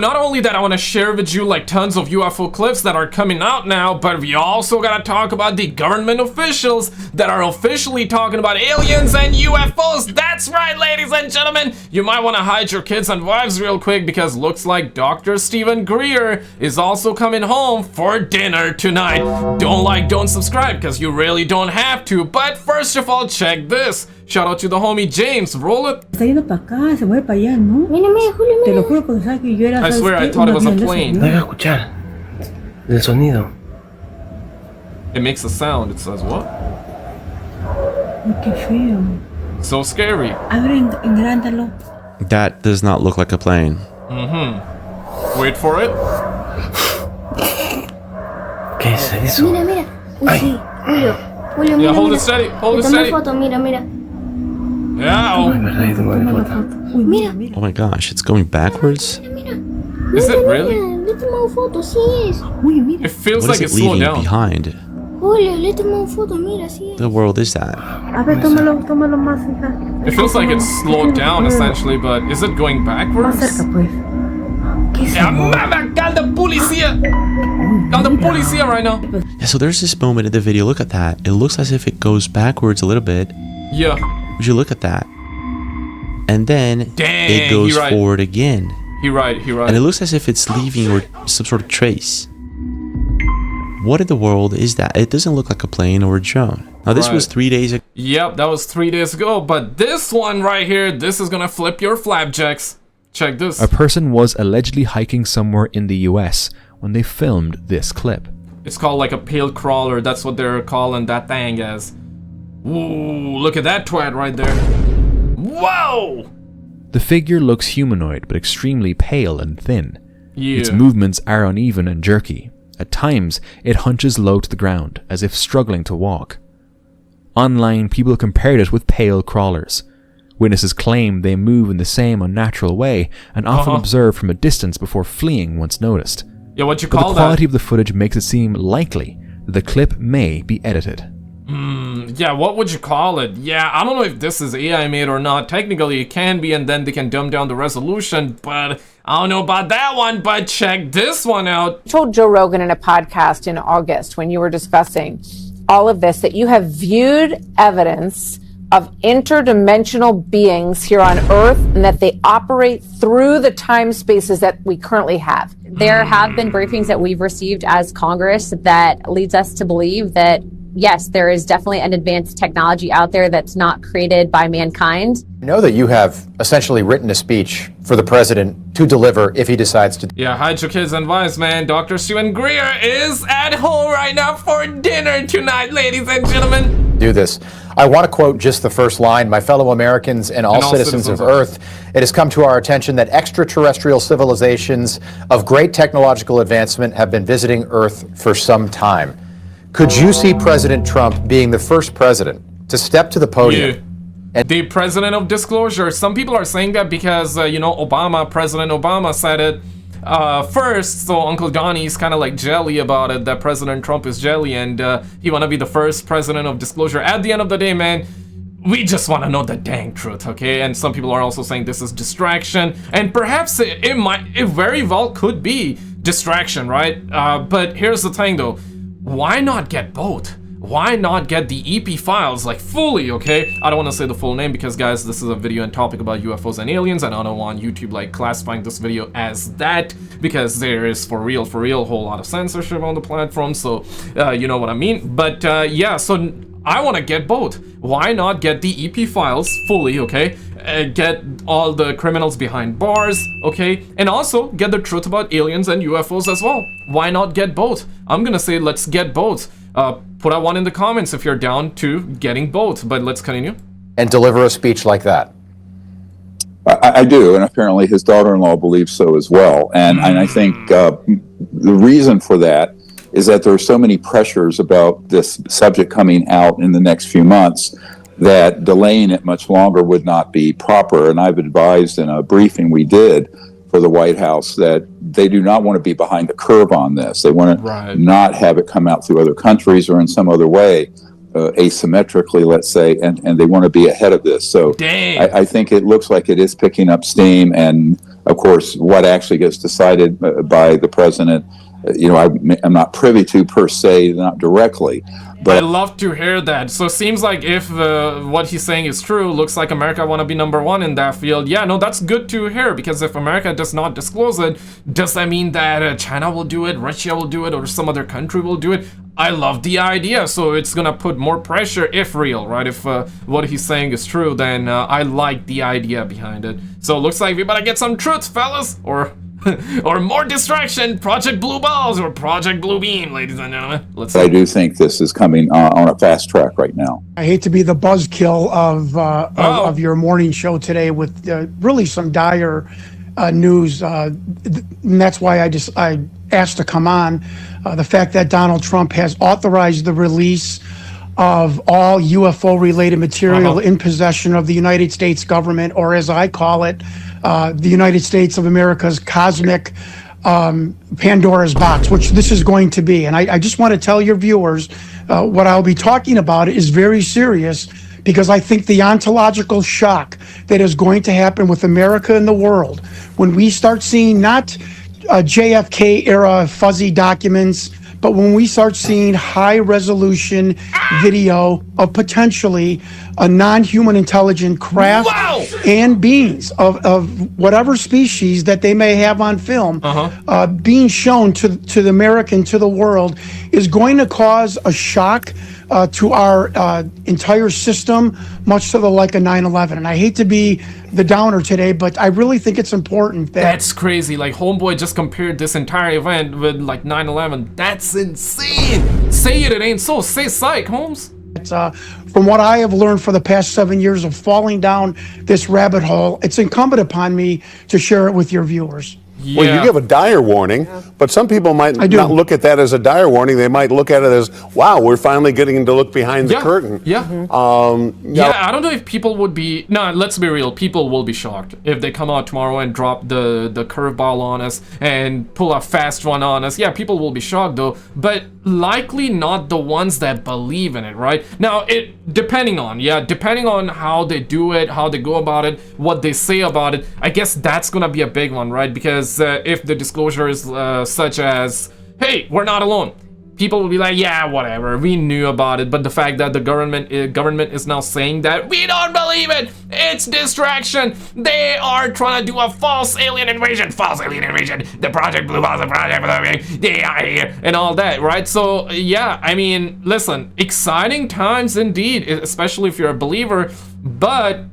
Not only that, I want to share with you like tons of UFO clips that are coming out now, but we also gotta talk about the government officials that are officially talking about aliens and UFOs. That's right, ladies and gentlemen. You might want to hide your kids and wives real quick because looks like Dr. Stephen Greer is also coming home for dinner tonight. Don't subscribe because you really don't have to. But first of all, check this. Shout out to the homie Jaymez. Roll it. Está yendo para acá, se mueve para allá, ¿no? Mira, Julio, mira. Te lo juro cuando sabes que yo era. I swear I thought it was a plane. No haga escuchar el sonido. It makes a sound. It says what? Qué feo. So scary. Abre, engrándalo. That does not look like a plane. Wait for it. ¿Qué es eso? Mira, mira. Uy, sí. Julio, Yeah, mira, hold mira. it steady. Hold it Te tomé steady. foto, mira, mira. Yeah. Ay, verdad, yo tengo la foto. Uy, Mira. mira. Oh my gosh, it's going backwards? Mira. Is it really? Le tomé una foto, sí es. Uy, mira. It feels What is like it it's slowed leaving down. behind? Julio, le tomé una foto, mira, sí es. The world is that? A ver, tómalo más, hija. It feels like it's slowed down essentially, but is it going Más backwards? cerca, pues. ¿Qué es Yeah, eso? mama, call the policía! Call the policía right now! Yeah, so there's this moment in the video, look at that. It looks as if it goes backwards a little bit. Yeah. Would you look at that? And then Dang, it goes he right. forward again. He right. And it looks as if it's leaving or some sort of trace. What in the world is that? It doesn't look like a plane or a drone. Now this was Right. 3 days ago. Yep, that was 3 days ago, but this one right here, this is gonna flip your flapjacks. Check this. A person was allegedly hiking somewhere in the US when they filmed this clip. It's called like a pale crawler, that's what they're calling that thing as. Ooh, look at that twat right there. Whoa! The figure looks humanoid but extremely pale and thin. Yeah. Its movements are uneven and jerky. At times, it hunches low to the ground, as if struggling to walk. Online, people compared it with pale crawlers. Witnesses claim they move in the same unnatural way and often observe from a distance before fleeing once noticed. Yeah, what you But call the quality that? of the footage makes it seem likely that the clip may be edited. Yeah, what would you call it? Yeah, I don't know if this is AI made or not. Technically, it can be, and then they can dumb down the resolution, but I don't know about that one, but check this one out. You told Joe Rogan in a podcast in August when you were discussing all of this that you have viewed evidence of interdimensional beings here on Earth and that they operate through the time spaces that we currently have. There have been briefings that we've received as Congress that leads us to believe that, yes, there is definitely an advanced technology out there that's not created by mankind. I know that you have essentially written a speech for the president to deliver if he decides to Yeah, hide your kids and wives, man. Dr. Stephen Greer is at home right now for dinner tonight, ladies and gentlemen. do this. I want to quote just the first line. My fellow Americans and all citizens of Earth, it has come to our attention that extraterrestrial civilizations of great technological advancement have been visiting Earth for some time. Could you see President Trump being the first president to step to the podium? And the president of disclosure. Some people are saying that because, President Obama said it first, so Uncle Donnie's kind of like jelly about it, that President Trump is jelly, and he want to be the first president of disclosure. At the end of the day, man, we just want to know the dang truth, okay? And some people are also saying this is distraction, and perhaps it very well could be distraction, right? But here's the thing, though. Why not get both? Why not get the EP files, like, fully, okay? I don't want to say the full name because, guys, this is a video and topic about UFOs and aliens, and I don't want YouTube, like, classifying this video as that, because there is, for real, a whole lot of censorship on the platform, so, you know what I mean? But, yeah, so I want to get both. Why not get the EP files fully, okay? Get all the criminals behind bars, okay? And also, get the truth about aliens and UFOs as well. Why not get both? I'm gonna say let's get both. Put out one in the comments if you're down to getting both, but let's continue. And deliver a speech like that. I do, and apparently his daughter-in-law believes so as well. And I think the reason for that is that there are so many pressures about this subject coming out in the next few months that delaying it much longer would not be proper. And I've advised in a briefing we did for the White House that they do not want to be behind the curve on this. They want to not have it come out through other countries or in some other way, asymmetrically, let's say, and they want to be ahead of this. So I think it looks like it is picking up steam, and Of course, what actually gets decided by the president, I'm not privy to per se, not directly. But I love to hear that. So it seems like if what he's saying is true, looks like America want to be number one in that field. Yeah, no, that's good to hear, because if America does not disclose it, does that mean that China will do it, Russia will do it, or some other country will do it? I love the idea. So it's gonna put more pressure if real, right? If what he's saying is true, then I like the idea behind it. So it looks like we better get some truth, fellas, or more distraction, Project Blue Balls or Project Blue Beam, ladies and gentlemen. Let's see. I do think this is coming on a fast track right now. I hate to be the buzzkill of your morning show today with really some dire news, and that's why I asked to come on. The fact that Donald Trump has authorized the release of all UFO-related material in possession of the United States government, or as I call it, the United States of America's cosmic Pandora's box, which this is going to be. And I just want to tell your viewers what I'll be talking about is very serious, because I think the ontological shock that is going to happen with America and the world when we start seeing not JFK era fuzzy documents, but when we start seeing high resolution video of potentially a non-human intelligent craft and beings of whatever species that they may have on film being shown to the American, to the world, is going to cause a shock to our entire system, much to the like of 9/11. And I hate to be the downer today, but I really think it's important that... That's crazy. Like, Homeboy just compared this entire event with, like, 9/11. That's insane. Say it ain't so. Say psych, Holmes. From what I have learned for the past 7 years of falling down this rabbit hole, it's incumbent upon me to share it with your viewers. Well, you give a dire warning, but some people might not look at that as a dire warning. They might look at it as, wow, we're finally getting to look behind the curtain. Yeah, I don't know if people would be... No, let's be real. People will be shocked if they come out tomorrow and drop the curveball on us and pull a fast one on us. Yeah, people will be shocked, though, but likely not the ones that believe in it, right? Now, depending on how they do it, how they go about it, what they say about it, I guess that's gonna be a big one, right? Because if the disclosure is such as, hey, we're not alone, people will be like, yeah, whatever, we knew about it. But the fact that the government is now saying that we don't believe it, it's distraction, they are trying to do a false alien invasion, the Project Blue Balls, the Project Blue, they are here, and all that, right? So yeah, I mean, listen, exciting times indeed, especially if you're a believer, but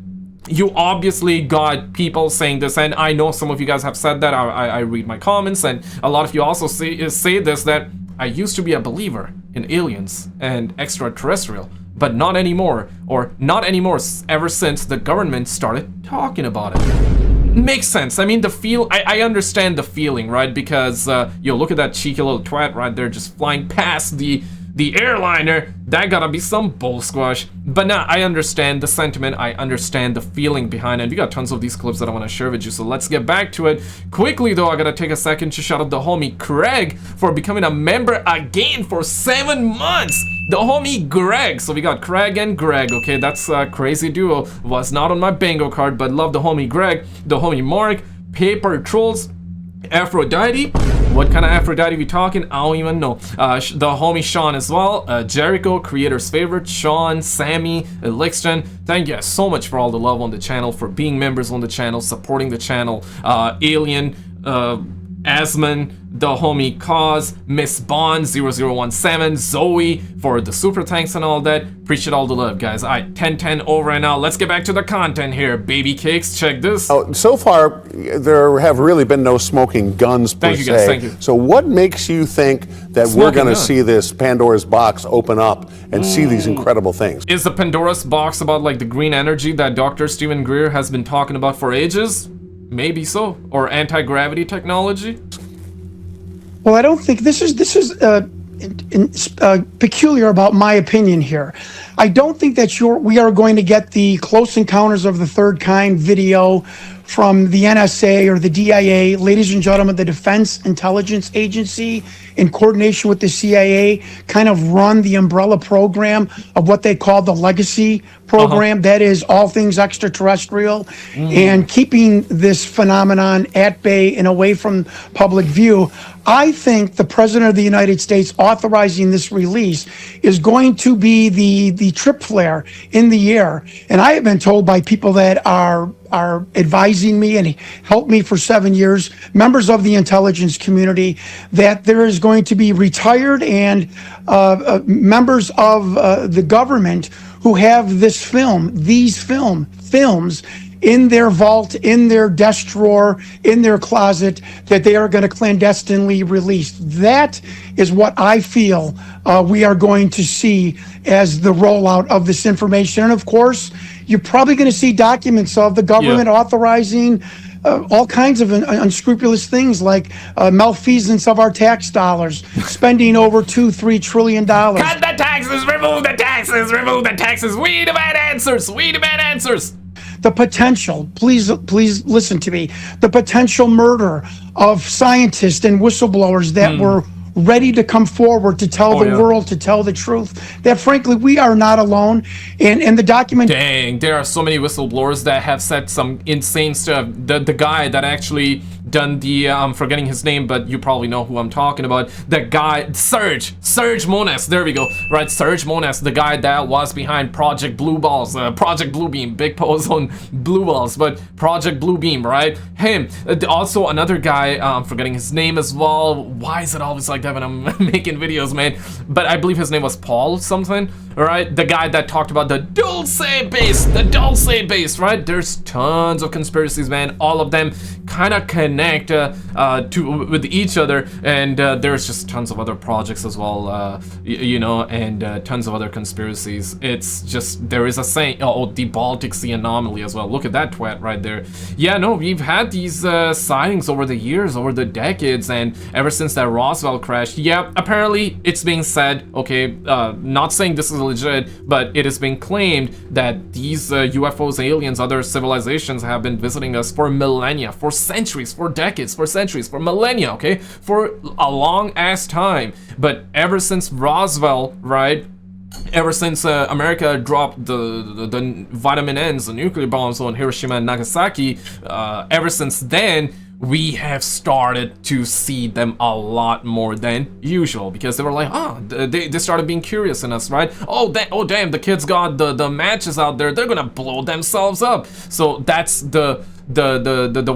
you obviously got people saying this, and I know some of you guys have said that. I read my comments, and a lot of you also say this, that I used to be a believer in aliens and extraterrestrial, but not anymore, or not anymore ever since the government started talking about it. Makes sense. I mean, I understand the feeling, right? Because look at that cheeky little twat right there just flying past the airliner. That gotta be some bull squash. But now I understand the sentiment, I understand the feeling behind it. We got tons of these clips that I want to share with you, so let's get back to it. Quickly though, I gotta take a second to shout out the homie Craig for becoming a member again for 7 months. The homie Greg. So we got Craig and Greg, okay? That's a crazy duo. Was not on my bingo card, but love the homie Greg, the homie Mark, Paper Trolls, Aphrodite. What kind of Aphrodite we talking? I don't even know. The homie Sean as well. Jericho, creator's favorite. Sean, Sammy, Elixton. Thank you so much for all the love on the channel, for being members on the channel, supporting the channel. Alien, Asman, the homie Cause, Miss Bond 0017, Zoe for the super thanks and all that. Appreciate all the love, guys. All right, 10-10 over and now. Let's get back to the content here. Baby cakes, check this. So far, there have really been no smoking guns per se. Thank you, guys. Thank you. So what makes you think that we're going to see this Pandora's box open up and see these incredible things? Is the Pandora's box about like the green energy that Dr. Stephen Greer has been talking about for ages? Maybe so. Or anti-gravity technology? Well, I don't think this is peculiar about my opinion here. I don't think that we are going to get the Close Encounters of the Third Kind video from the NSA or the DIA. Ladies and gentlemen, the Defense Intelligence Agency, in coordination with the CIA, kind of run the umbrella program of what they call the legacy program that is all things extraterrestrial and keeping this phenomenon at bay and away from public view. I think the President of the United States authorizing this release is going to be the trip flare in the air. And I have been told by people that are advising me and helped me for 7 years, members of the intelligence community, that there is going to be retired and members of the government who have these films in their vault, in their desk drawer, in their closet, that they are going to clandestinely release. That is what I feel we are going to see as the rollout of this information. And of course, you're probably going to see documents of the government authorizing all kinds of unscrupulous things like malfeasance of our tax dollars, spending over $2-3 trillion. Cut the taxes, remove the taxes, remove the taxes. We demand answers. We demand answers. The potential, please listen to me, the potential murder of scientists and whistleblowers that were ready to come forward to tell the world, to tell the truth, that frankly, we are not alone. And the document... Dang, there are so many whistleblowers that have said some insane stuff. The guy that actually done the, I'm forgetting his name, but you probably know who I'm talking about. The guy, Serge Monas, there we go. Right, Serge Monas, the guy that was behind Project Blue Balls, Project Blue Beam, big pose on Blue Balls, but Project Blue Beam, right? Him. Also another guy, I'm forgetting his name as well. Why is it always like that when I'm making videos, man? But I believe his name was Paul something, right? The guy that talked about the Dulce base, right? There's tons of conspiracies, man. All of them kind of connect with each other, and there's just tons of other projects as well, you know, and tons of other conspiracies. It's just, there is a saying, the Baltic Sea anomaly as well. Look at that twat right there. Yeah, no, we've had these sightings over the years, over the decades, and ever since that Roswell crash. Yeah, apparently it's being said, okay, not saying this is legit, but it is being claimed that these UFOs, aliens, other civilizations have been visiting us for millennia, for centuries, for decades, for centuries, for millennia, okay, for a long ass time. But ever since Roswell, right, ever since America dropped the vitamin N's, the nuclear bombs on Hiroshima and Nagasaki, ever since then we have started to see them a lot more than usual, because they were like, they started being curious in us, right? Oh damn, the kids got the matches out there, they're gonna blow themselves up. So that's the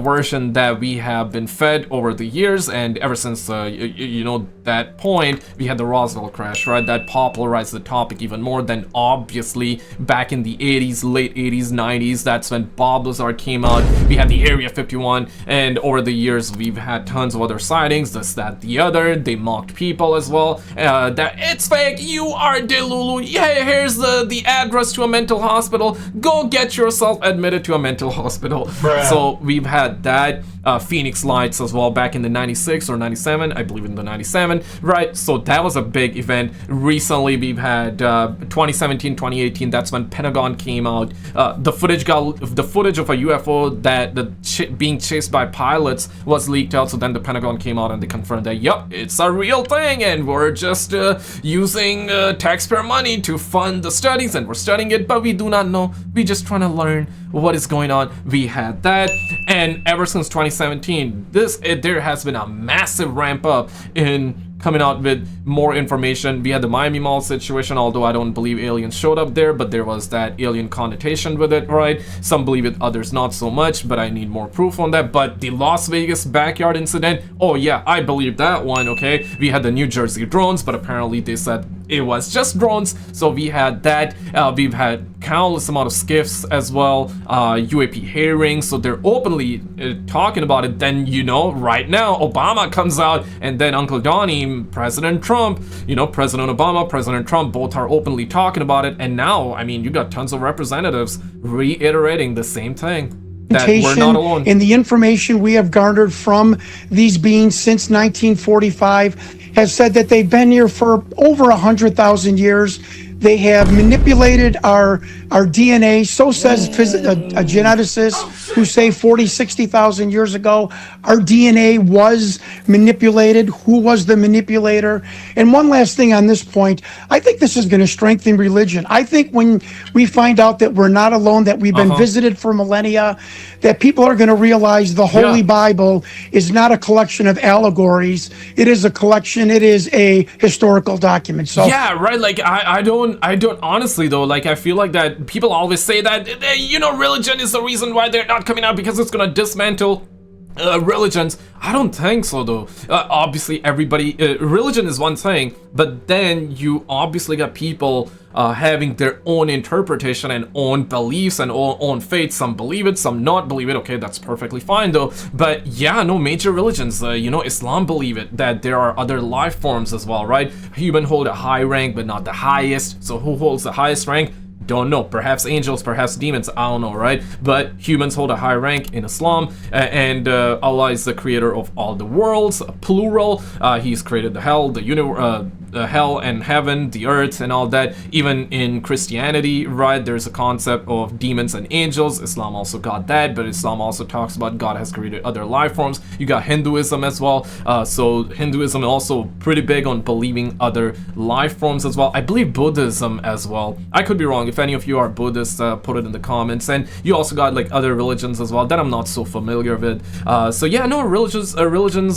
version that we have been fed over the years, and ever since you know, that point, we had the Roswell crash, right? That popularized the topic even more. Than obviously back in the 80s, late 80s, 90s, that's when Bob Lazar came out. We had the Area 51, and over the years we've had tons of other sightings, this, that, the other. They mocked people as well, that it's fake, you are Delulu, yeah, here's the address to a mental hospital, go get yourself admitted to a mental hospital. So we've had that, Phoenix Lights as well back in the 96 or 97, I believe in the 97, right? So that was a big event. Recently we've had 2017, 2018, that's when Pentagon came out. The footage of a UFO that being chased by pilots was leaked out, so then the Pentagon came out and they confirmed that, yep, it's a real thing, and we're just using taxpayer money to fund the studies, and we're studying it, but we do not know. We just trying to learn what is going on. We had that, and ever since 2017, there has been a massive ramp up in coming out with more information. We had the Miami Mall situation, although I don't believe aliens showed up there, but there was that alien connotation with it, right? Some believe it, others not so much, but I need more proof on that. But the Las Vegas backyard incident, oh yeah, I believe that one, okay? We had the New Jersey drones, but apparently they said it was just drones, so we had that. We've had countless amount of skiffs as well, UAP hearings, so they're openly talking about it. Then, you know, right now Obama comes out, and then Uncle Donnie, President Trump, you know, President Obama, President Trump, both are openly talking about it. And now, I mean, you got tons of representatives reiterating the same thing, that we're not alone. And the information we have garnered from these beings since 1945 has said that they've been here for over 100,000 years. They have manipulated our our DNA. So says a geneticist who say 40, 60,000 years ago, our DNA was manipulated. Who was the manipulator? And one last thing on this point, I think this is going to strengthen religion. I think when we find out that we're not alone, that we've been visited for millennia, that people are going to realize the Holy Bible is not a collection of allegories. It is a collection. It is a historical document. So yeah, right. Like I don't honestly though. Like I feel like that people always say that religion is the reason why they're not coming out because it's gonna dismantle religions. I don't think so though. Obviously everybody religion is one thing, but then you obviously got people having their own interpretation and own beliefs and own faith. Some believe it, some not believe it. Okay, that's perfectly fine though. But yeah, no, major religions, Islam believe it, that there are other life forms as well, right? Human hold a high rank but not the highest. So who holds the highest rank? Don't know. Perhaps angels, perhaps demons, I don't know, right? But humans hold a high rank in Islam, and Allah is the creator of all the worlds, plural. He's created the hell, the hell and heaven, the earth, and all that. Even in Christianity, right, there's a concept of demons and angels. Islam also got that, but Islam also talks about God has created other life forms. You got Hinduism as well. So Hinduism also pretty big on believing other life forms as well. I believe Buddhism as well. I could be wrong. If any of you are Buddhists, put it in the comments. And you also got like other religions as well that I'm not so familiar with. So yeah, no, religions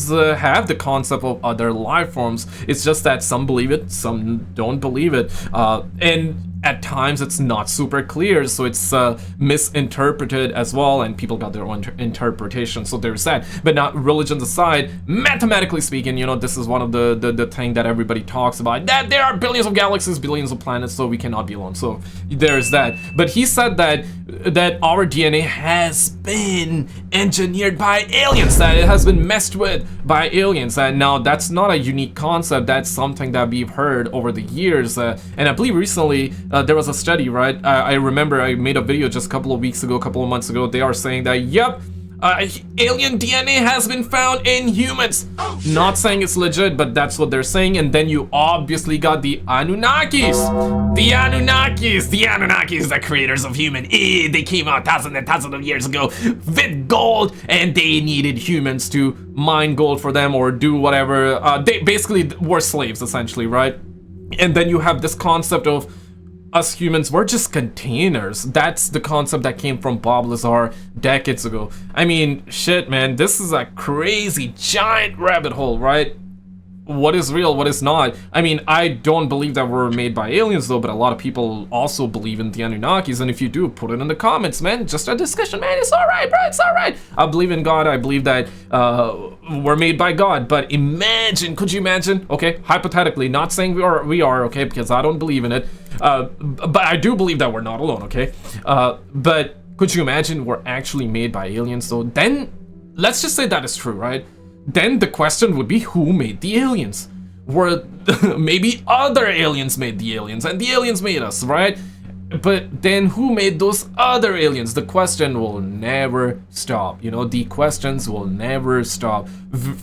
have the concept of other life forms. It's just that some believe it, some don't believe it, and at times it's not super clear, so it's misinterpreted as well, and people got their own interpretation. So there's that. But not religions aside, mathematically speaking, this is one of the thing that everybody talks about, that there are billions of galaxies, billions of planets, so we cannot be alone. So there's that. But he said that our DNA has been engineered by aliens, that it has been messed with by aliens. And now that's not a unique concept. That's something that we've heard over the years. And I believe recently there was a study, right? I remember I made a video just a couple of weeks ago, a couple of months ago. They are saying that, yep, alien DNA has been found in humans. Not saying it's legit, but that's what they're saying. And then you obviously got the Anunnakis. The Anunnakis, the creators of human. They came out thousands and thousands of years ago with gold, and they needed humans to mine gold for them or do whatever. They basically were slaves, essentially, right? And then you have this concept of us humans, we're just containers. That's the concept that came from Bob Lazar decades ago. I mean, shit, man, this is a crazy giant rabbit hole, right? What is real, what is not? I mean, I don't believe that we're made by aliens though, but a lot of people also believe in the Anunnakis, and if you do, put it in the comments, man. Just a discussion, man. It's alright, bro, it's alright. I believe in God. I believe that we're made by God, but imagine, could you imagine, okay, hypothetically, not saying we are, okay, because I don't believe in it, but I do believe that we're not alone, okay? But could you imagine we're actually made by aliens? So then, let's just say that is true, right? Then the question would be, who made the aliens? Were maybe other aliens made the aliens, and the aliens made us, right? But then who made those other aliens? The question will never stop. The questions will never stop.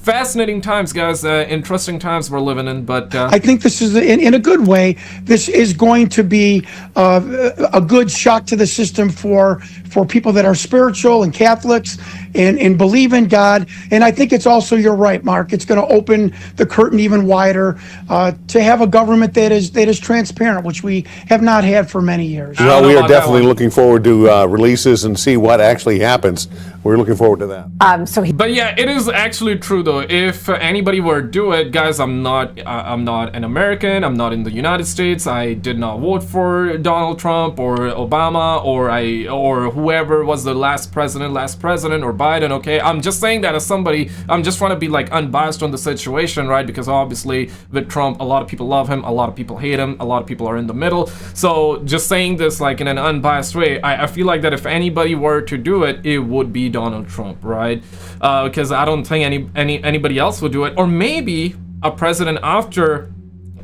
Fascinating times, guys. Interesting times we're living in, but I think this is, in a good way, this is going to be a good shock to the system for people that are spiritual and Catholics and believe in God. And I think it's also, you're right, Mark, it's going to open the curtain even wider to have a government that is transparent, which we have not had for many years. Well, we are definitely looking forward to releases and see what actually happens. We're looking forward to that. But yeah, it is actually true though. If anybody were to do it, guys, I'm not an American. I'm not in the United States. I did not vote for Donald Trump or Obama or whoever was the last president or Biden. Okay, I'm just saying that as somebody. I'm just trying to be like unbiased on the situation, right? Because obviously with Trump, a lot of people love him, a lot of people hate him, a lot of people are in the middle. So just saying this like in an unbiased way, I feel like that if anybody were to do it, it would be Donald Trump, right? Because I don't think anybody else would do it, or maybe a president after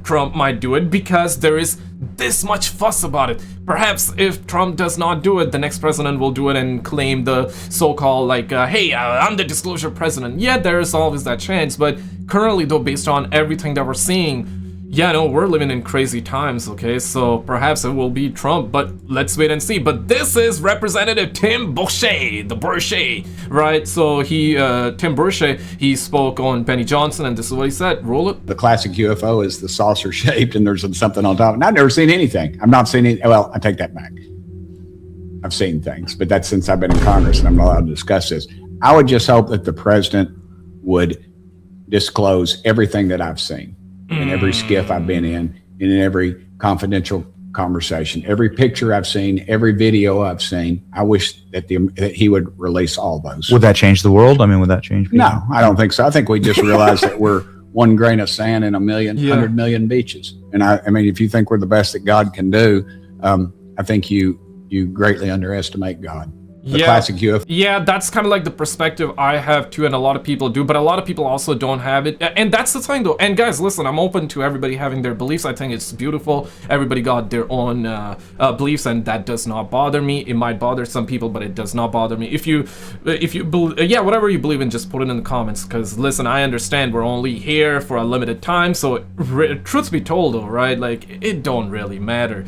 Trump might do it because there is this much fuss about it. Perhaps if Trump does not do it, the next president will do it and claim the so-called like, hey, I'm the disclosure president. Yeah, there is always that chance, but currently though, based on everything that we're seeing, yeah, no, we're living in crazy times, okay? So perhaps it will be Trump, but let's wait and see. But this is Representative Tim Burchett, right? So Tim Burchett, he spoke on Benny Johnson, and this is what he said. Roll it. The classic UFO is the saucer shaped, and there's something on top. And I've never seen anything. I've not seen it. Well, I take that back. I've seen things, but that's since I've been in Congress and I'm not allowed to discuss this. I would just hope that the president would disclose everything that I've seen in every skiff I've been in every confidential conversation, every picture I've seen, every video I've seen. I wish that he would release all those. Would that change the world? I mean, would that change people? No, I don't think so. I think we just realized that we're one grain of sand in 100 million beaches. And I mean, if you think we're the best that God can do, I think you greatly underestimate God. The classic UFO. Yeah, that's kind of like the perspective I have too, and a lot of people do, but a lot of people also don't have it. And that's the thing though. And guys, listen, I'm open to everybody having their beliefs. I think it's beautiful. Everybody got their own beliefs, and that does not bother me. It might bother some people, but it does not bother me. If you whatever you believe in, just put it in the comments, because listen, I understand we're only here for a limited time, so truth be told though, right, like it don't really matter.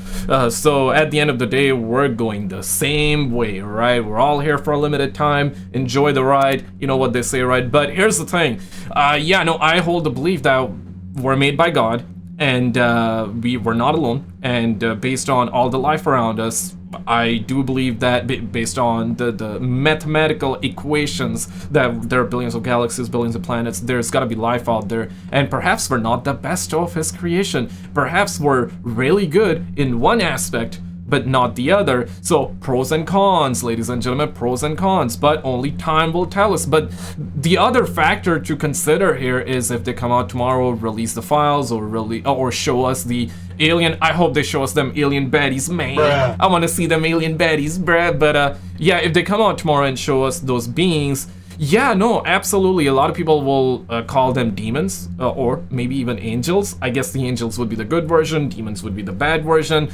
So at the end of the day, we're going the same way, right? We're all here for a limited time. Enjoy the ride. You know what they say, right? But here's the thing. I hold the belief that we're made by God, and we're not alone. And based on all the life around us, I do believe that based on the mathematical equations that there are billions of galaxies, billions of planets, there's got to be life out there. And perhaps we're not the best of his creation. Perhaps we're really good in one aspect, but not the other. So pros and cons, ladies and gentlemen, pros and cons, but only time will tell us. But the other factor to consider here is if they come out tomorrow, release the files, or show us the alien. I hope they show us them alien baddies, man. Bruh. I want to see them alien baddies, bruh. But if they come out tomorrow and show us those beings, yeah, no, absolutely. A lot of people will call them demons, or maybe even angels. I guess the angels would be the good version, demons would be the bad version.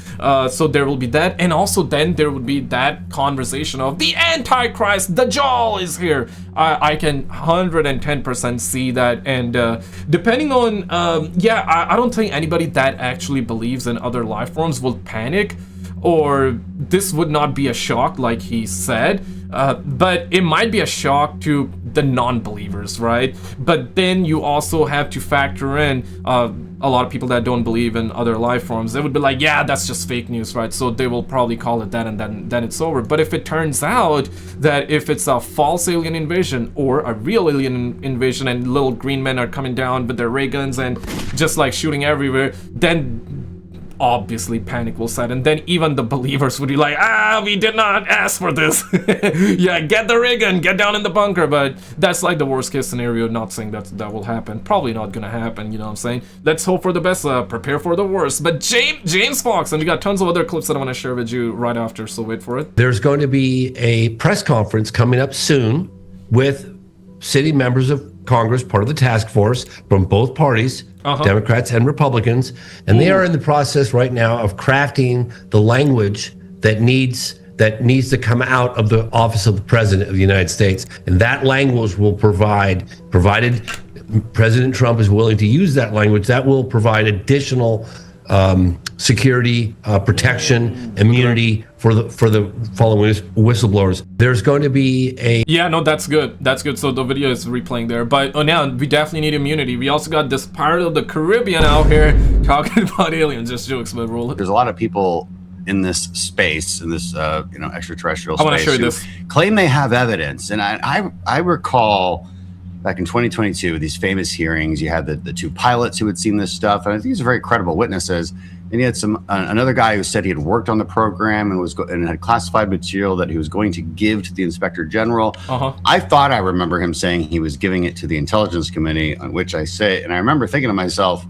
So there will be that, and also then there would be that conversation of the Antichrist, Dajjal is here. I can 110% see that, and depending on, I don't think anybody that actually believes in other life forms will panic, or this would not be a shock like he said. But it might be a shock to the non-believers, right? But then you also have to factor in a lot of people that don't believe in other life forms. They would be like, yeah, that's just fake news, right? So they will probably call it that, and then it's over. But if it turns out that if it's a false alien invasion or a real alien invasion and little green men are coming down with their ray guns and just like shooting everywhere, then obviously panic will set, and then even the believers would be like, we did not ask for this. Yeah, get the ray gun, get down in the bunker. But that's like the worst case scenario. Not saying that will happen, probably not gonna happen, you know what I'm saying? Let's hope for the best, prepare for the worst. But James Fox, and we got tons of other clips that I want to share with you right after, so wait for it. There's going to be a press conference coming up soon with sitting members of Congress, part of the task force from both parties, Democrats and Republicans, and they are in the process right now of crafting the language that needs to come out of the office of the President of the United States. And that language will provided President Trump is willing to use that language, that will provide additional security, protection, immunity for the following whistleblowers. There's going to be a... Yeah, no, that's good. That's good. So the video is replaying there. But now we definitely need immunity. We also got this part of the Caribbean out here talking about aliens. Just jokes, but roll it. There's a lot of people in this space, in this extraterrestrial space, I want to show you this. Claim they have evidence. And I recall back in 2022, these famous hearings, you had the two pilots who had seen this stuff, and I think these are very credible witnesses. And you had another guy who said he had worked on the program and had classified material that he was going to give to the Inspector General. I thought I remember him saying he was giving it to the Intelligence Committee, on which I say, and I remember thinking to myself,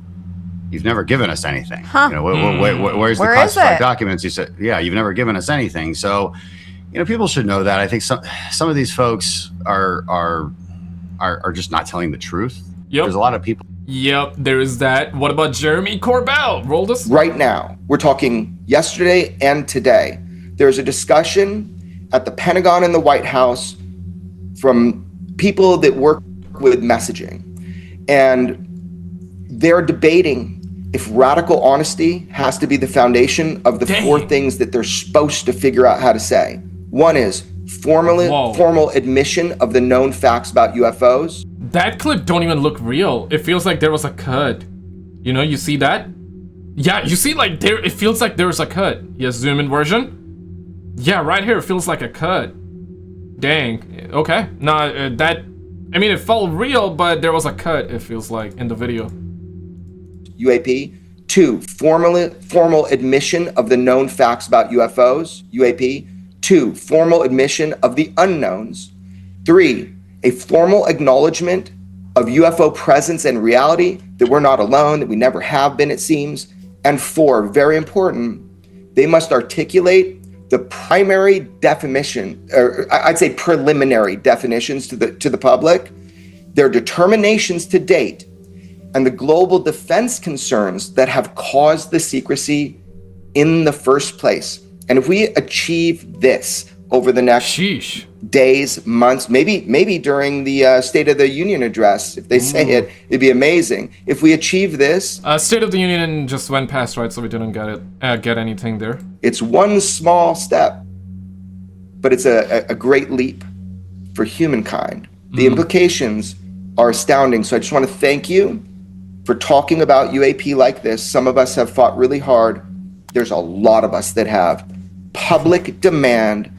"You've never given us anything. You know, where's the classified documents?" He said, "Yeah, you've never given us anything." So, people should know that. I think some of these folks are just not telling the truth. Yep. There's a lot of people. Yep, there is that. What about Jeremy Corbell? Roll this. Right now, we're talking yesterday and today. There's a discussion at the Pentagon and the White House from people that work with messaging. And they're debating if radical honesty has to be the foundation of the four things that they're supposed to figure out how to say. One is formal admission of the known facts about UFOs. That clip don't even look real. It feels like there was a cut. You know, you see that? Yeah, you see like there, it feels like there was a cut. Yeah, zoom in version. Yeah, right here it feels like a cut. Dang, okay. Nah, I mean, it felt real, but there was a cut, it feels like, in the video. UAP. 2, formal admission of the known facts about UFOs. UAP. 2, formal admission of the unknowns. 3, a formal acknowledgement of UFO presence and reality, that we're not alone, that we never have been, it seems. And 4, very important, they must articulate the primary definition, or I'd say preliminary definitions to the public, their determinations to date, and the global defense concerns that have caused the secrecy in the first place. And if we achieve this over the next days, months, maybe during the State of the Union address, if they say it, it'd be amazing. If we achieve this, State of the Union just went past, right? So we didn't get anything there. It's one small step, but it's a great leap for humankind. The implications are astounding. So I just want to thank you for talking about UAP like this. Some of us have fought really hard. There's a lot of us that have. Public demand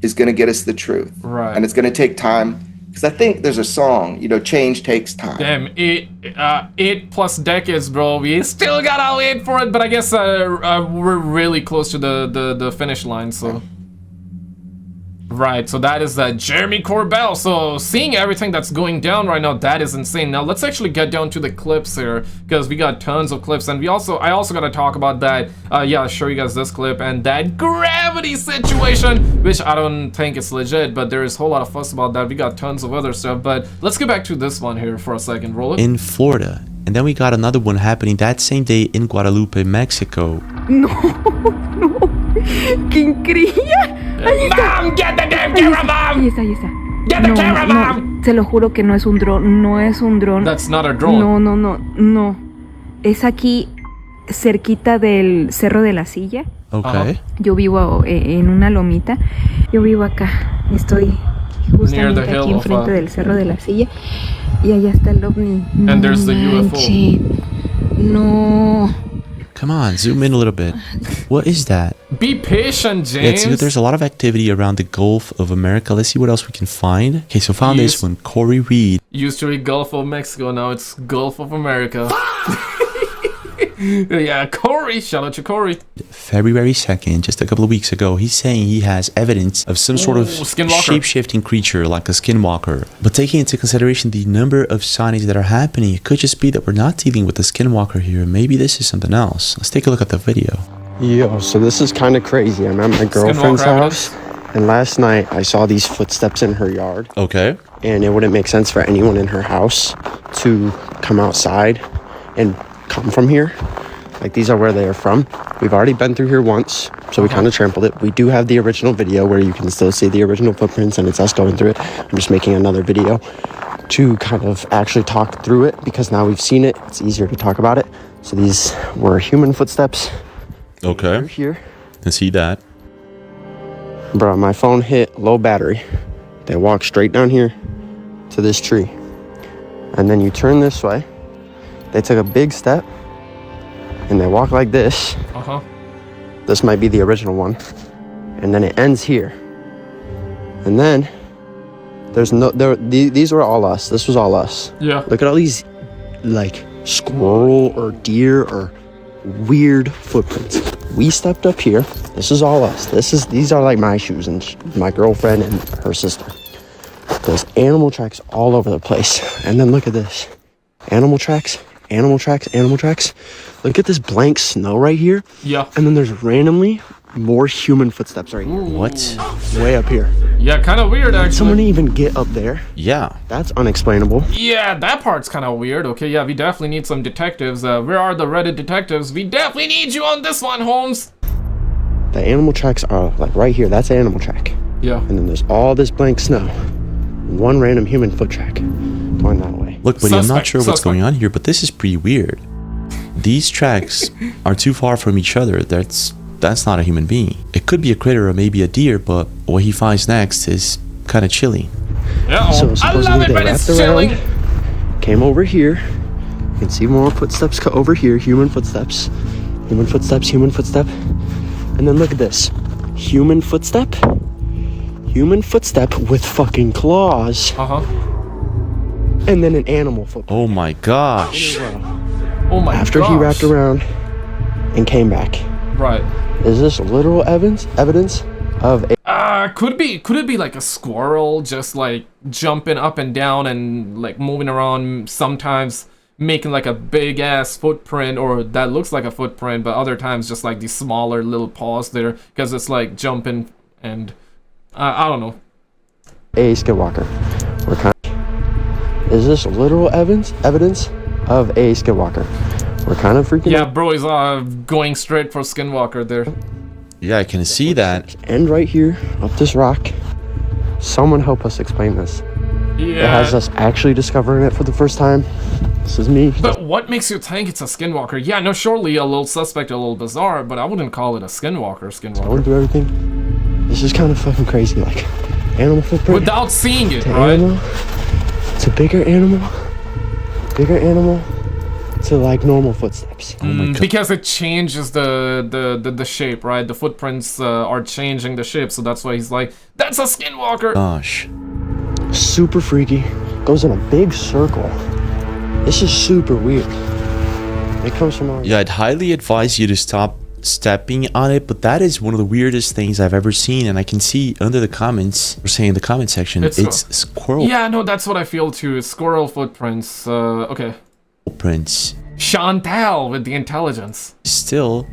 is going to get us the truth. Right. And it's going to take time. Because I think there's a song, you know, change takes time. Damn, 8+ decades, bro. We still gotta wait for it, but I guess we're really close to the finish line, so. Right, so that is Jeremy Corbell. So seeing everything that's going down right now, that is insane. Now let's actually get down to the clips here, because we got tons of clips, and I also gotta talk about that. Yeah, I'll show you guys this clip and that gravity situation, which I don't think it's legit, but there is a whole lot of fuss about that. We got tons of other stuff, but let's get back to this one here for a second. Roll it. In Florida, and then we got another one happening that same day in Guadalupe, Mexico. No, ¿quién creía? Mom, get the damn camera, Mom! Ahí está. Get the camera, Mom! Se lo juro que no es un dron, no es un dron. That's not a drone. No. Es aquí, cerquita del Cerro de la Silla. Okay. Yo vivo en una lomita. Yo vivo acá. Estoy justamente aquí enfrente del Cerro de la Silla. Y allá está el ovni. And there's the UFO. No. Come on, zoom in a little bit. What is that? Be patient, James. Yeah, there's a lot of activity around the Gulf of America. Let's see what else we can find. Okay, so found this one. Corey Reed. Used to be Gulf of Mexico, now it's Gulf of America. Yeah, Corey. Shout out to Corey. February 2nd, just a couple of weeks ago, he's saying he has evidence of some sort of shape-shifting creature like a skinwalker. But taking into consideration the number of sightings that are happening, it could just be that we're not dealing with a skinwalker here. Maybe this is something else. Let's take a look at the video. Yo, so this is kind of crazy. I'm at my girlfriend's house, and last night I saw these footsteps in her yard. Okay. And it wouldn't make sense for anyone in her house to come outside and come from here. Like, these are where they are from. We've already been through here once, so we kind of trampled it. We do have the original video where you can still see the original footprints, and it's us going through it. I'm just making another video to kind of actually talk through it, because now we've seen it, it's easier to talk about it. So these were human footsteps. Okay. Here. I see that. Bro, my phone hit low battery. They walked straight down here to this tree. And then you turn this way. They took a big step. And they walk like this. This might be the original one. And then it ends here. And then there's these were all us. This was all us. Yeah. Look at all these like squirrel or deer or weird footprints. We stepped up here. This is all us. These are like my shoes and my girlfriend and her sister. There's animal tracks all over the place. And then look at this. Animal tracks. Look at this blank snow right here. Yeah. And then there's randomly more human footsteps right here. What? Way up here. Yeah, kind of weird, actually. Did someone even get up there? Yeah. That's unexplainable. Yeah, that part's kind of weird. Okay, yeah, we definitely need some detectives. Where are the Reddit detectives? We definitely need you on this one, Holmes. The animal tracks are like right here. That's an animal track. Yeah. And then there's all this blank snow. One random human foot track going that way. Look, buddy, I'm not sure what's going on here, but this is pretty weird. These tracks are too far from each other. That's not a human being. It could be a critter or maybe a deer, but what he finds next is kind of chilly. So supposedly they wrapped around, came over here. You can see more footsteps over here. Human footsteps. Human footsteps, human footstep. And then look at this. Human footstep. Human footstep with fucking claws. And then an animal footstep. Oh my gosh. Oh my gosh. After he wrapped around and came back. Right. Is this literal evidence of a... could it be like a squirrel just like jumping up and down and like moving around, sometimes making like a big ass footprint, or that looks like a footprint, but other times just like these smaller little paws there because it's like jumping, and I don't know. A Skinwalker. Is this literal evidence of a Skinwalker? We're kind of freaking out. Yeah, bro, he's going straight for Skinwalker there. Yeah, I can see that. And right here, up this rock. Someone help us explain this. Yeah. It has us actually discovering it for the first time. This is me. But what makes you think it's a Skinwalker? Yeah, no, surely a little suspect, a little bizarre, but I wouldn't call it a Skinwalker. Going through everything. This is kind of fucking crazy. Like, animal footprint. Without seeing it, to right? Animal. It's a bigger animal. To like normal footsteps. Oh my God. Because it changes the shape, right? The footprints are changing the shape, so that's why he's like, that's a Skinwalker. Gosh. Super freaky. Goes in a big circle. This is super weird. It comes from our... Yeah, I'd highly advise you to stop stepping on it, but that is one of the weirdest things I've ever seen, and I can see under the comments, we're saying in the comment section, it's squirrel. Yeah, no, that's what I feel too. Squirrel footprints. Okay. Footprints. Chantal with the intelligence. Still,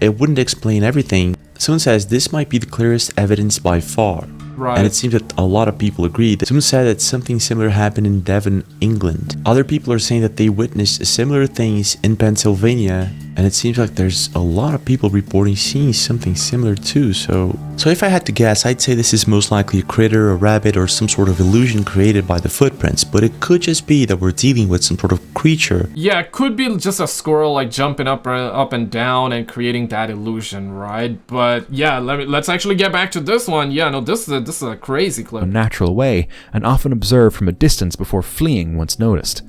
it wouldn't explain everything. Someone says this might be the clearest evidence by far. Right. And it seems that a lot of people agree. Someone said that something similar happened in Devon, England. Other people are saying that they witnessed similar things in Pennsylvania, and it seems like there's a lot of people reporting seeing something similar too. So if I had to guess, I'd say this is most likely a critter, a rabbit, or some sort of illusion created by the footprints. But it could just be that we're dealing with some sort of creature. Yeah, it could be just a squirrel like jumping up and down and creating that illusion, right? But yeah, let's actually get back to this one. Yeah, no, this is a crazy clip. A natural way, and often observed from a distance before fleeing once noticed.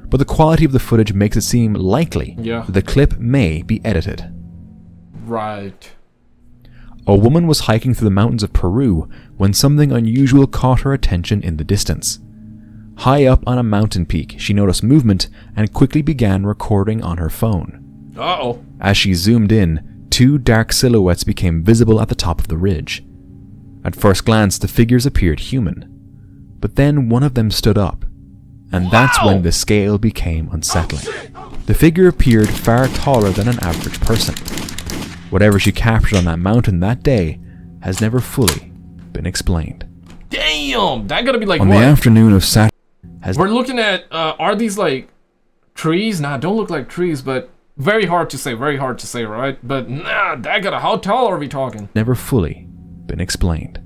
But the quality of the footage makes it seem likely that the clip may be edited. Right. A woman was hiking through the mountains of Peru when something unusual caught her attention in the distance. High up on a mountain peak, she noticed movement and quickly began recording on her phone. Uh-oh. As she zoomed in, two dark silhouettes became visible at the top of the ridge. At first glance, the figures appeared human, but then one of them stood up, and that's when the scale became unsettling. The figure appeared far taller than an average person. Whatever she captured on that mountain that day has never fully been explained. Damn, that gotta be like on what? The afternoon of Saturday. We're looking at, are these like trees? Nah, don't look like trees, but very hard to say, right? But nah, that gotta, how tall are we talking? Never fully been explained.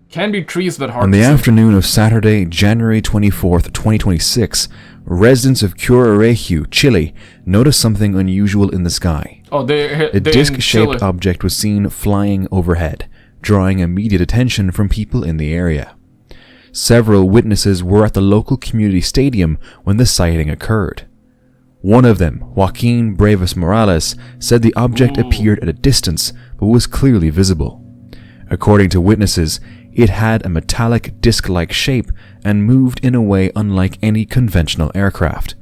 Can be trees, but hard on to the say. Afternoon of Saturday, January 24th, 2026, residents of Curareju, Chile, noticed something unusual in the sky. Oh, a disc-shaped object was seen flying overhead, drawing immediate attention from people in the area. Several witnesses were at the local community stadium when the sighting occurred. One of them, Joaquin Breves Morales, said the object appeared at a distance but was clearly visible. According to witnesses, it had a metallic disc-like shape and moved in a way unlike any conventional aircraft.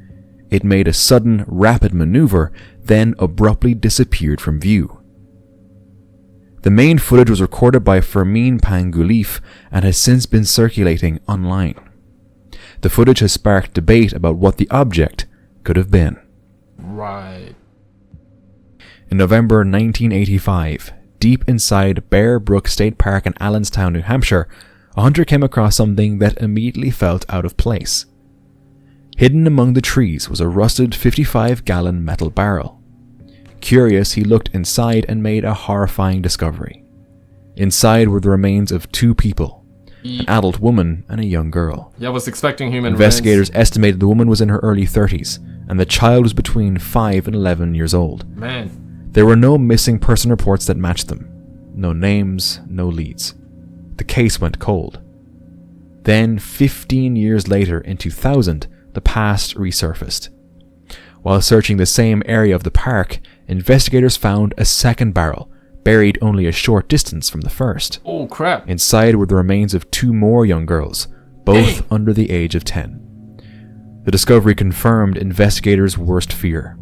It made a sudden, rapid maneuver, then abruptly disappeared from view. The main footage was recorded by Fermín Pangulif and has since been circulating online. The footage has sparked debate about what the object could have been. Right. In November 1985, deep inside Bear Brook State Park in Allenstown, New Hampshire, a hunter came across something that immediately felt out of place. Hidden among the trees was a rusted 55-gallon metal barrel. Curious, he looked inside and made a horrifying discovery. Inside were the remains of two people, an adult woman and a young girl. Yeah, I was expecting human Investigators estimated the woman was in her early 30s, and the child was between 5 and 11 years old. Man. There were no missing person reports that matched them. No names, no leads. The case went cold. Then, 15 years later, in 2000, the past resurfaced. While searching the same area of the park, investigators found a second barrel, buried only a short distance from the first. Oh crap. Inside were the remains of 2 more young girls, both under the age of 10. The discovery confirmed investigators' worst fear.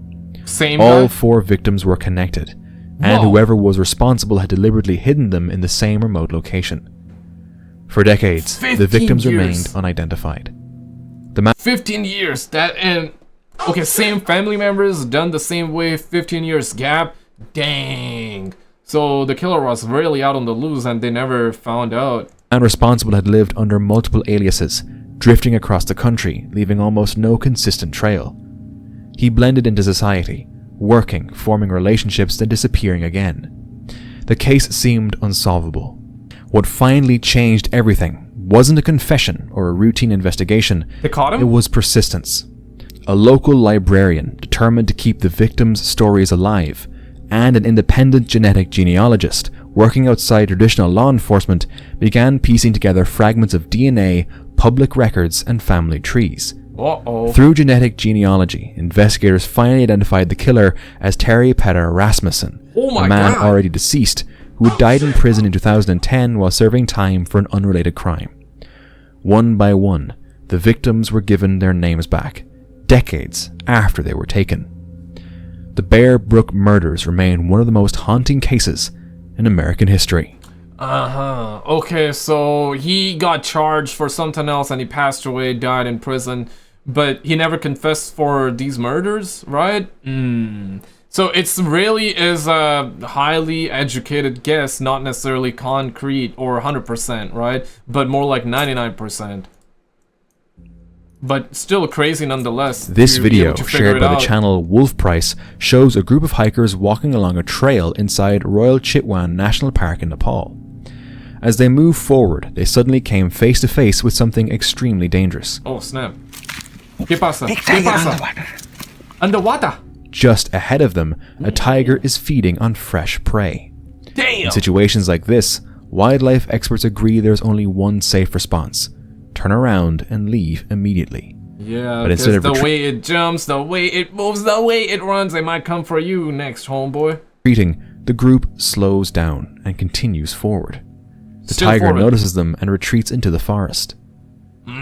All 4 victims were connected, and whoever was responsible had deliberately hidden them in the same remote location. For decades, the victims remained unidentified. 15 years. Okay, same family members, done the same way, 15 years gap. Dang. So the killer was really out on the loose and they never found out. The man responsible had lived under multiple aliases, drifting across the country, leaving almost no consistent trail. He blended into society, working, forming relationships, then disappearing again. The case seemed unsolvable. What finally changed everything wasn't a confession or a routine investigation. They caught him? It was persistence. A local librarian determined to keep the victims' stories alive, and an independent genetic genealogist working outside traditional law enforcement began piecing together fragments of DNA, public records, and family trees. Through genetic genealogy, investigators finally identified the killer as Terry Petter Rasmussen, a man already deceased who had died in prison in 2010 while serving time for an unrelated crime. One by one, the victims were given their names back, decades after they were taken. The Bear Brook murders remain one of the most haunting cases in American history. Okay, so he got charged for something else and he passed away, died in prison, but he never confessed for these murders, right? So it's really is a highly educated guess, not necessarily concrete or 100%, right? But more like 99%. But still crazy nonetheless. This video, shared by the channel Wolf Price, shows a group of hikers walking along a trail inside Royal Chitwan National Park in Nepal. As they moved forward, they suddenly came face to face with something extremely dangerous. Oh snap. ¿Qué pasa? ¿Qué pasa? Underwater. Just ahead of them, a tiger is feeding on fresh prey. Damn. In situations like this, wildlife experts agree there's only one safe response. Turn around and leave immediately. Yeah, but instead of the way it jumps, the way it moves, the way it runs, they might come for you next, homeboy. Retreating, the group slows down and continues forward. The tiger notices them and retreats into the forest.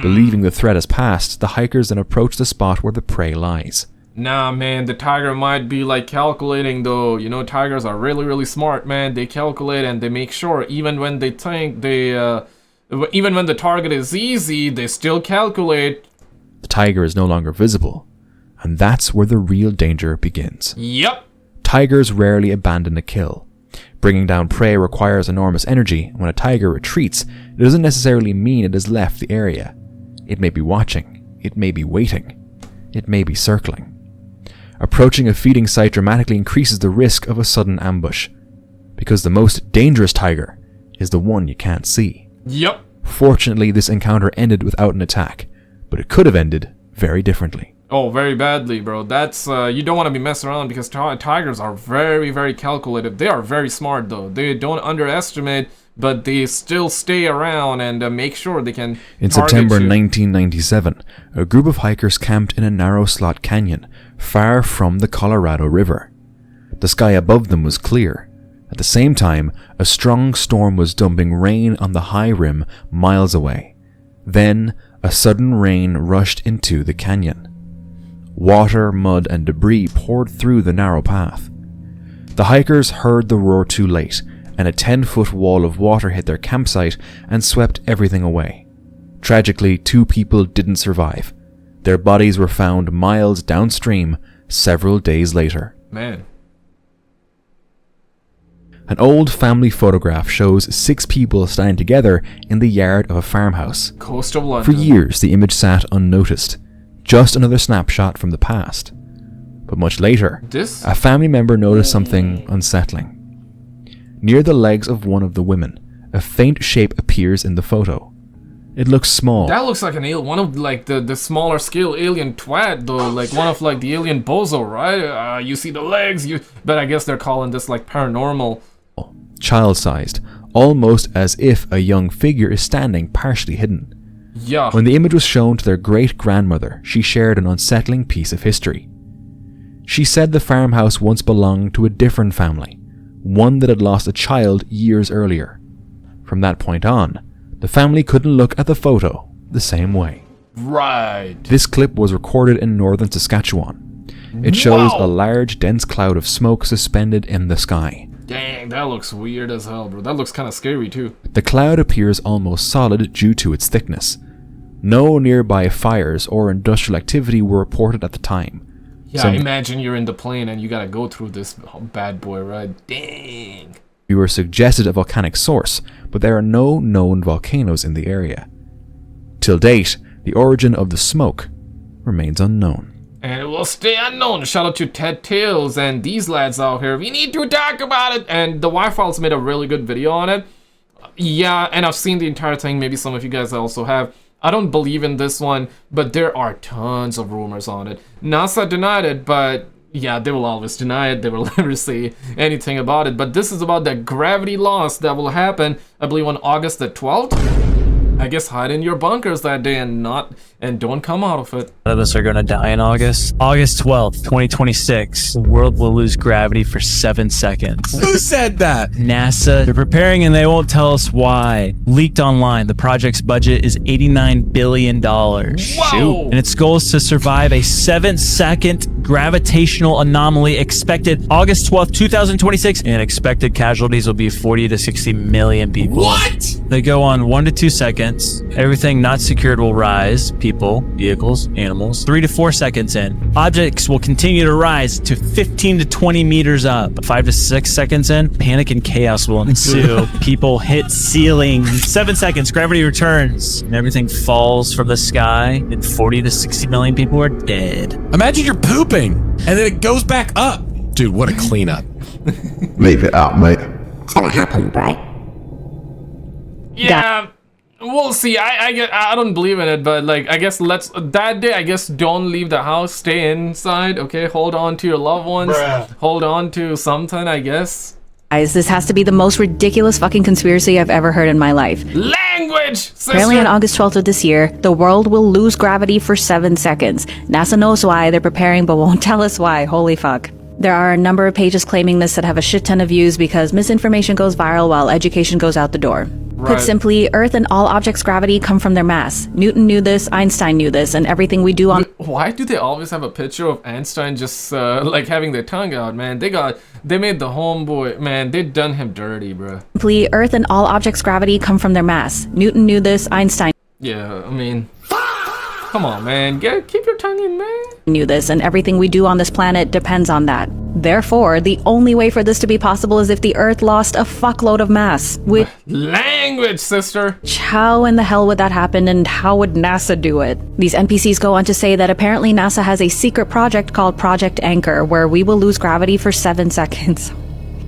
Believing the threat has passed, the hikers then approach the spot where the prey lies. Nah, man, the tiger might be like calculating though. You know, tigers are really, really smart, man. They calculate and they make sure even when they think even when the target is easy, they still calculate. The tiger is no longer visible, and that's where the real danger begins. Yep. Tigers rarely abandon a kill. Bringing down prey requires enormous energy. When a tiger retreats, it doesn't necessarily mean it has left the area. It may be watching, it may be waiting, it may be circling. Approaching a feeding site dramatically increases the risk of a sudden ambush, because the most dangerous tiger is the one you can't see. Yep. Fortunately, this encounter ended without an attack, but it could have ended very differently. Oh, very badly, bro. That's, you don't want to be messing around because tigers are very, very calculated. They are very smart, though. They don't underestimate, but they still stay around and make sure they can In September 1997, a group of hikers camped in a narrow slot canyon, far from the Colorado River. The sky above them was clear. At the same time, a strong storm was dumping rain on the high rim miles away. Then, a sudden rain rushed into the canyon. Water, mud, and debris poured through the narrow path. The hikers heard the roar too late, and a 10-foot wall of water hit their campsite and swept everything away. Tragically, 2 people didn't survive. Their bodies were found miles downstream several days later. Man. An old family photograph shows 6 people standing together in the yard of a farmhouse. Coast of London. For years, the image sat unnoticed, just another snapshot from the past. But much later, a family member noticed something unsettling. Near the legs of one of the women, a faint shape appears in the photo. It looks small. That looks like an alien, one of like the smaller scale alien twat though, like one of like the alien bozo, right? You see the legs, but I guess they're calling this like paranormal. Child-sized, almost as if a young figure is standing partially hidden. Yeah. When the image was shown to their great-grandmother, she shared an unsettling piece of history. She said the farmhouse once belonged to a different family, one that had lost a child years earlier. From that point on, the family couldn't look at the photo the same way. Right. This clip was recorded in northern Saskatchewan. It shows a large, dense cloud of smoke suspended in the sky. Dang, that looks weird as hell, bro. That looks kind of scary too. The cloud appears almost solid due to its thickness. No nearby fires or industrial activity were reported at the time. Yeah, imagine you're in the plane and you gotta go through this bad boy, right? Dang. We were suggested a volcanic source, but there are no known volcanoes in the area. Till date, the origin of the smoke remains unknown. And it will stay unknown. Shout out to Ted Tails and these lads out here. We need to talk about it. And the Y-Files made a really good video on it. Yeah, and I've seen the entire thing. Maybe some of you guys also have. I don't believe in this one, but there are tons of rumors on it. NASA denied it, but yeah, they will always deny it. They will never say anything about it. But this is about the gravity loss that will happen, I believe, on August the 12th. I guess hide in your bunkers that day and don't come out of it. None of us are going to die in August. August 12th, 2026. The world will lose gravity for 7 seconds. Who said that? NASA. They're preparing and they won't tell us why. Leaked online, the project's budget is $89 billion. Whoa! And its goal is to survive a 7-second gravitational anomaly expected August 12th, 2026. And expected casualties will be 40 to 60 million people. What? They go on 1 to 2 seconds. Everything not secured will rise. People, vehicles, animals. 3 to 4 seconds in. Objects will continue to rise to 15 to 20 meters up. 5 to 6 seconds in. Panic and chaos will ensue. People hit ceilings. 7 seconds. Gravity returns. And everything falls from the sky. And 40 to 60 million people are dead. Imagine you're pooping and then it goes back up. Dude, what a cleanup. Leave it up, mate. It's gonna happen, right? Yeah. We'll see. I don't believe in it, but like I guess that day I guess don't leave the house, stay inside, okay? Hold on to your loved ones. Bruh. Hold on to something, I guess. Guys, this has to be the most ridiculous fucking conspiracy I've ever heard in my life. Language, sister! Apparently on August 12th of this year, the world will lose gravity for 7 seconds. NASA knows why, they're preparing but won't tell us why. Holy fuck. There are a number of pages claiming this that have a shit ton of views because misinformation goes viral while education goes out the door. Right. Put simply, Earth and all objects' gravity come from their mass. Newton knew this, Einstein knew this, and everything we do on... Why do they always have a picture of Einstein just like having their tongue out, man? They made the homeboy, man, they done him dirty, bro. Simply, Earth and all objects' gravity come from their mass. Newton knew this, Einstein... Yeah, I mean... Come on, man. Keep your tongue in, man. Knew this, and everything we do on this planet depends on that. Therefore, the only way for this to be possible is if the Earth lost a fuckload of mass. Language, sister! How in the hell would that happen, and how would NASA do it? These NPCs go on to say that apparently NASA has a secret project called Project Anchor, where we will lose gravity for 7 seconds.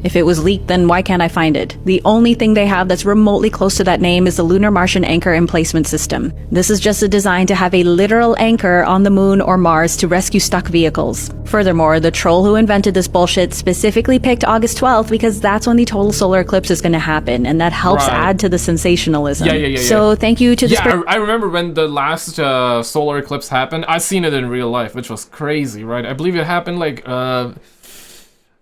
If it was leaked, then why can't I find it? The only thing they have that's remotely close to that name is the Lunar Martian Anchor Emplacement System. This is just a design to have a literal anchor on the moon or Mars to rescue stuck vehicles. Furthermore, the troll who invented this bullshit specifically picked August 12th because that's when the total solar eclipse is going to happen, and that helps add to the sensationalism. Yeah. So thank you to the... I remember when the last solar eclipse happened. I seen it in real life, which was crazy, right? I believe it happened like...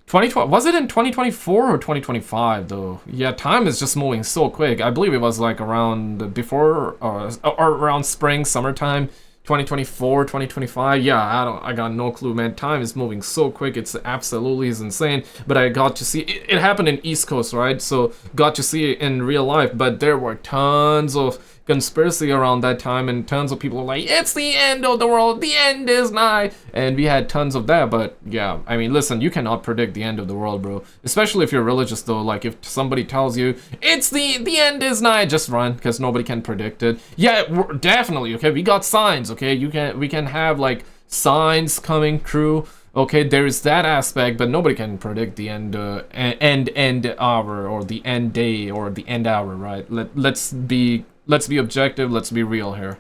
2020, was it in 2024 or 2025 though? Yeah, time is just moving so quick. I believe it was like around before or around spring, summertime, 2024, 2025. Yeah, I got no clue, man. Time is moving so quick. It's absolutely insane. But I got to see it happened in East Coast, right? So got to see it in real life. But there were tons of conspiracy around that time, and tons of people were like, it's the end of the world, the end is nigh, and we had tons of that. But yeah, I mean, listen, you cannot predict the end of the world, bro, especially if you're religious though. Like if somebody tells you it's the end is nigh, just run, because nobody can predict it. Yeah, definitely, okay, we got signs, okay, we can have like signs coming true. Okay, there is that aspect, but nobody can predict the end hour or the end day or the end hour, right? Let's be let's be objective, let's be real here.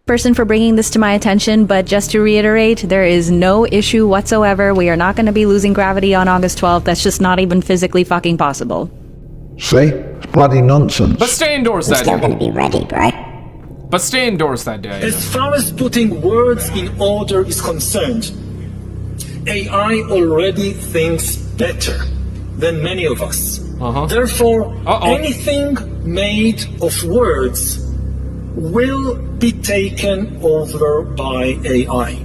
Person for bringing this to my attention, but just to reiterate, there is no issue whatsoever. We are not going to be losing gravity on August 12th. That's just not even physically fucking possible. See? It's bloody nonsense. But stay indoors that day. Still going to be ready, right? But stay indoors that day. As far as putting words in order is concerned, AI already thinks better than many of us. Therefore, anything made of words will be taken over by AI.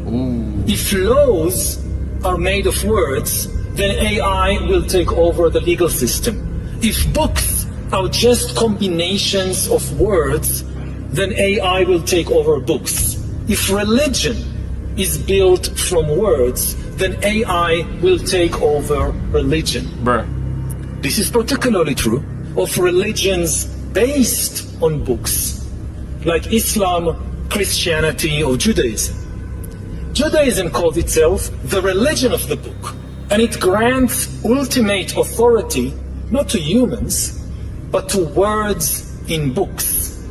If laws are made of words, then AI will take over the legal system. If books are just combinations of words, then AI will take over books. If religion is built from words, then AI will take over religion. This is particularly true of religions based on books, like Islam, Christianity, or Judaism. Judaism calls itself the religion of the book, and it grants ultimate authority not to humans, but to words in books.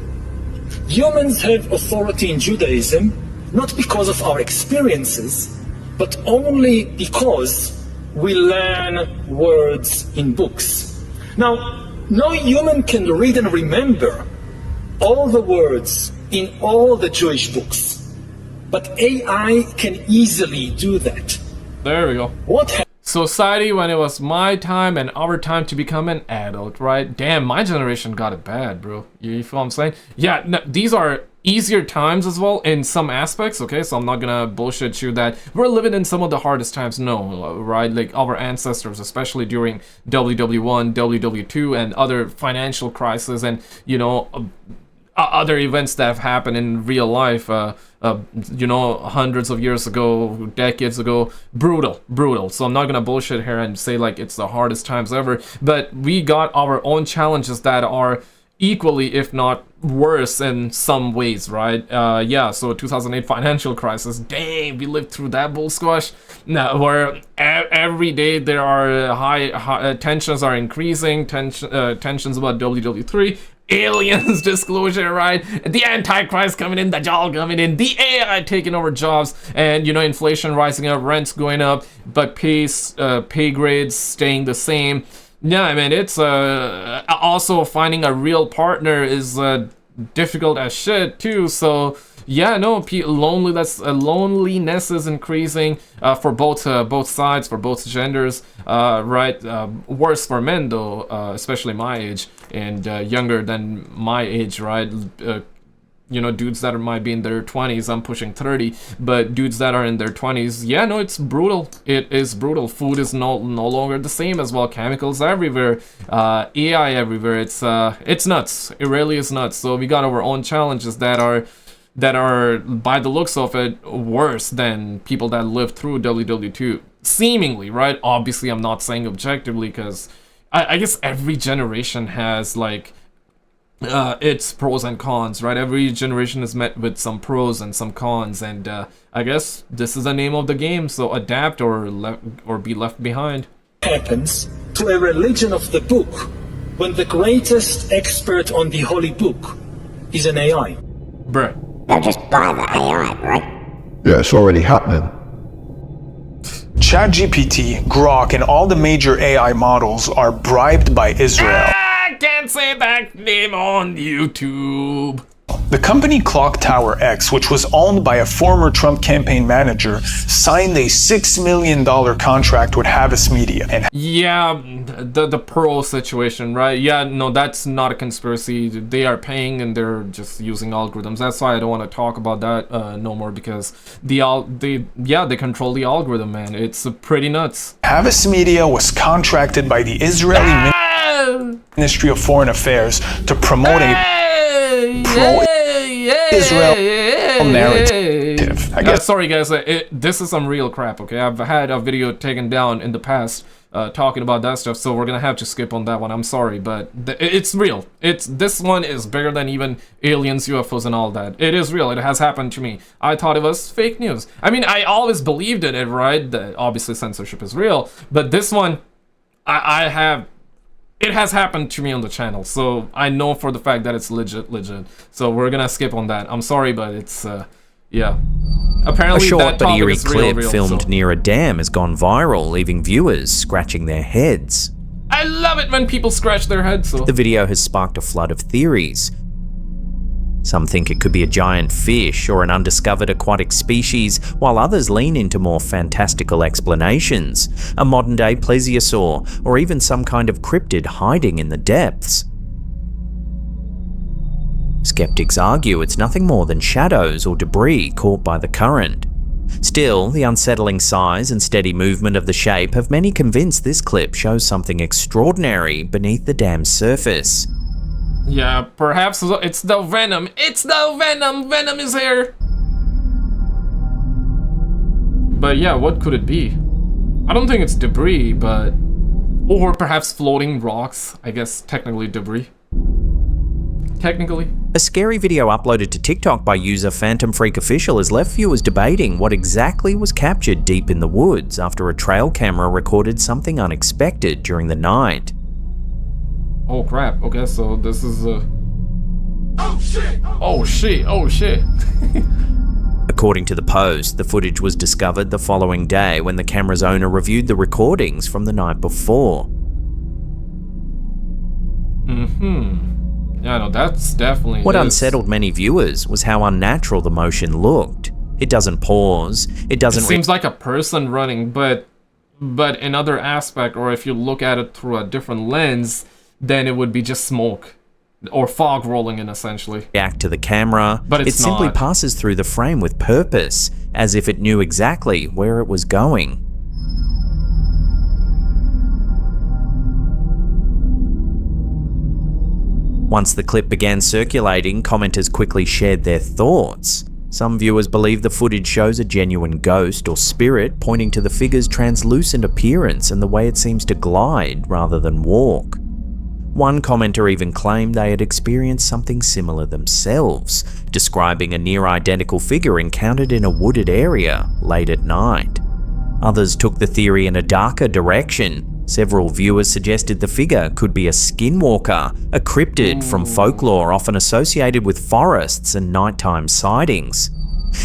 Humans have authority in Judaism not because of our experiences, but only because we learn words in books. Now, no human can read and remember all the words in all the Jewish books, but AI can easily do that. There we go. Society when it was my time and our time to become an adult, right? Damn, my generation got it bad, bro. You feel what I'm saying? Yeah, no, these are easier times as well in some aspects, okay? So I'm not gonna bullshit you that we're living in some of the hardest times, no, right? Like our ancestors, especially during WW1, WW2, and other financial crises and, you know, other events that have happened in real life, you know, hundreds of years ago, decades ago, brutal. So I'm not gonna bullshit here and say like it's the hardest times ever, but we got our own challenges that are equally, if not worse in some ways, right? Yeah, so 2008 financial crisis, dang, we lived through that bull squash. Now, where every day there are high tensions are increasing, tensions about WW3, aliens disclosure, right? The Antichrist coming in, Dajjal coming in, the AI taking over jobs, and, you know, inflation rising up, rents going up, but pay grades staying the same. Yeah, I mean, it's also finding a real partner is difficult as shit too. So yeah, no, loneliness is increasing for both sides, for both genders, right? Worse for men though, especially my age and younger than my age, right? You know, dudes that might be in their 20s, I'm pushing 30, but dudes that are in their 20s, yeah, no, it's brutal. It is brutal. Food is no longer the same as well. Chemicals everywhere, AI everywhere. It's nuts. It really is nuts. So we got our own challenges that are, by the looks of it, worse than people that lived through WW2. Seemingly, right? Obviously, I'm not saying objectively, because I guess every generation has, like, its pros and cons, right? Every generation is met with some pros and some cons, and I guess this is the name of the game, so adapt or be left behind. Happens to a religion of the book when the greatest expert on the holy book is an AI? Bruh. They'll just buy the AI, right? Yeah, it's already happening. ChatGPT, Grok, and all the major AI models are bribed by Israel. I can't say that name on YouTube. The company Clock Tower X, which was owned by a former Trump campaign manager, signed a $6 million contract with Havas Media. And yeah, the Pearl situation, right? Yeah, no, that's not a conspiracy. They are paying and they're just using algorithms. That's why I don't want to talk about that no more, because they control the algorithm, man. It's pretty nuts. Havas Media was contracted by the Israeli Ministry of Foreign Affairs to promote a pro-Israel narrative. I guess. Sorry guys, this is some real crap, okay? I've had a video taken down in the past talking about that stuff, so we're gonna have to skip on that one. I'm sorry, but it's real. This one is bigger than even aliens, UFOs, and all that. It is real. It has happened to me. I thought it was fake news. I mean, I always believed in it, right? Obviously censorship is real, but this one, I have It has happened to me on the channel, so I know for the fact that it's legit. So we're gonna skip on that. I'm sorry, but it's, yeah. Apparently a short that but topic eerie is clip real, filmed so. near a dam has gone viral, leaving viewers scratching their heads. I love it when people scratch their heads, so. The video has sparked a flood of theories. Some think it could be a giant fish or an undiscovered aquatic species, while others lean into more fantastical explanations, a modern-day plesiosaur, or even some kind of cryptid hiding in the depths. Skeptics argue it's nothing more than shadows or debris caught by the current. Still, the unsettling size and steady movement of the shape have many convinced this clip shows something extraordinary beneath the dam's surface. Yeah, perhaps it's the venom. It's the venom! Venom is here! But yeah, what could it be? I don't think it's debris, but... Or perhaps floating rocks. I guess technically debris. Technically. A scary video uploaded to TikTok by user Phantom Freak Official has left viewers debating what exactly was captured deep in the woods after a trail camera recorded something unexpected during the night. Oh crap, okay, so this is Oh shit. According to the post, the footage was discovered the following day when the camera's owner reviewed the recordings from the night before. Yeah, no, that's definitely What unsettled many viewers was how unnatural the motion looked. It doesn't pause, it doesn't... It seems like a person running, but another aspect, or if you look at it through a different lens, then it would be just smoke or fog rolling in, essentially. React to the camera, but it simply passes through the frame with purpose, as if it knew exactly where it was going. Once the clip began circulating, commenters quickly shared their thoughts. Some viewers believe the footage shows a genuine ghost or spirit, pointing to the figure's translucent appearance and the way it seems to glide rather than walk. One commenter even claimed they had experienced something similar themselves, describing a near-identical figure encountered in a wooded area late at night. Others took the theory in a darker direction. Several viewers suggested the figure could be a skinwalker, a cryptid from folklore often associated with forests and nighttime sightings.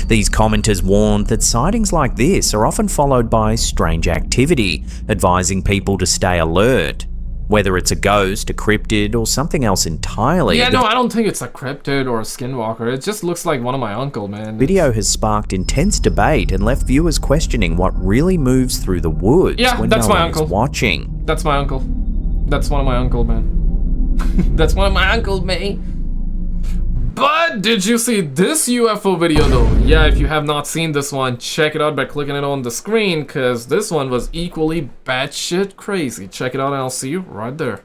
These commenters warned that sightings like this are often followed by strange activity, advising people to stay alert. Whether it's a ghost, a cryptid, or something else entirely. Yeah, no, I don't think it's a cryptid or a skinwalker. It just looks like one of my uncle, man. The video has sparked intense debate and left viewers questioning what really moves through the woods when no one is watching. That's my uncle. That's one of my uncle, man. That's one of my uncles, man. But did you see this UFO video though? Yeah, if you have not seen this one, check it out by clicking it on the screen, because this one was equally batshit crazy. Check it out and I'll see you right there.